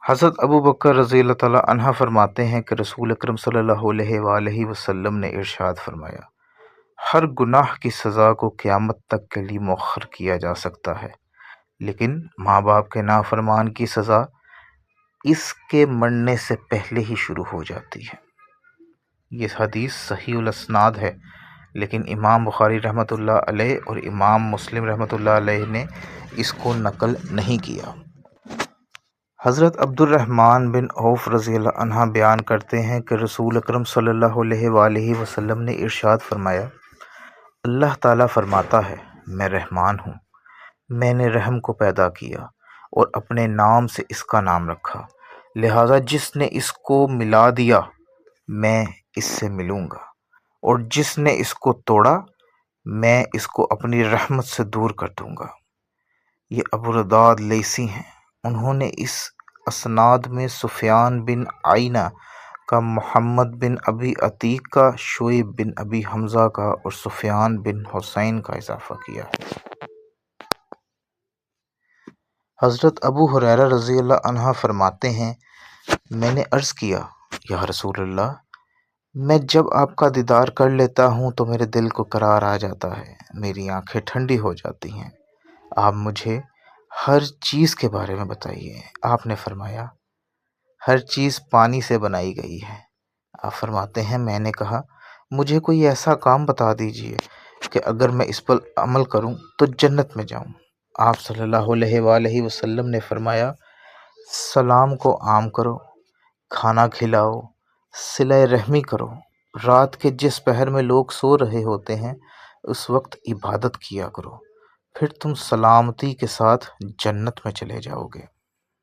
حضرت ابو بکر رضی اللہ تعالیٰ عنہ فرماتے ہیں کہ رسول اکرم صلی اللہ علیہ وآلہ وسلم نے ارشاد فرمایا، ہر گناہ کی سزا کو قیامت تک کے لیے مؤخر کیا جا سکتا ہے، لیکن ماں باپ کے نافرمان کی سزا اس کے مرنے سے پہلے ہی شروع ہو جاتی ہے۔ یہ حدیث صحیح الاسناد ہے، لیکن امام بخاری رحمۃ اللہ علیہ اور امام مسلم رحمۃ اللہ علیہ نے اس کو نقل نہیں کیا۔ حضرت عبد الرحمن بن عوف رضی اللہ عنہ بیان کرتے ہیں کہ رسول اکرم صلی اللہ علیہ وآلہ وسلم نے ارشاد فرمایا، اللہ تعالیٰ فرماتا ہے، میں رحمان ہوں، میں نے رحم کو پیدا کیا اور اپنے نام سے اس کا نام رکھا، لہذا جس نے اس کو ملا دیا میں اس سے ملوں گا، اور جس نے اس کو توڑا میں اس کو اپنی رحمت سے دور کر دوں گا۔ یہ ابو رداد لیثی ہیں، انہوں نے اس اسناد میں سفیان بن عیینہ کا، محمد بن ابی عتیق کا، شعیب بن ابی حمزہ کا اور سفیان بن حسین کا اضافہ کیا ہے۔ حضرت ابو ہریرہ رضی اللہ عنہ فرماتے ہیں، میں نے عرض کیا، یا رسول اللہ، میں جب آپ کا دیدار کر لیتا ہوں تو میرے دل کو قرار آ جاتا ہے، میری آنکھیں ٹھنڈی ہو جاتی ہیں، آپ مجھے ہر چیز کے بارے میں بتائیے۔ آپ نے فرمایا، ہر چیز پانی سے بنائی گئی ہے۔ آپ فرماتے ہیں، میں نے کہا، مجھے کوئی ایسا کام بتا دیجئے کہ اگر میں اس پر عمل کروں تو جنت میں جاؤں۔ آپ صلی اللہ علیہ وآلہ وسلم نے فرمایا، سلام کو عام کرو، کھانا کھلاؤ، صلہ رحمی کرو، رات کے جس پہر میں لوگ سو رہے ہوتے ہیں اس وقت عبادت کیا کرو، پھر تم سلامتی کے ساتھ جنت میں چلے جاؤ گے۔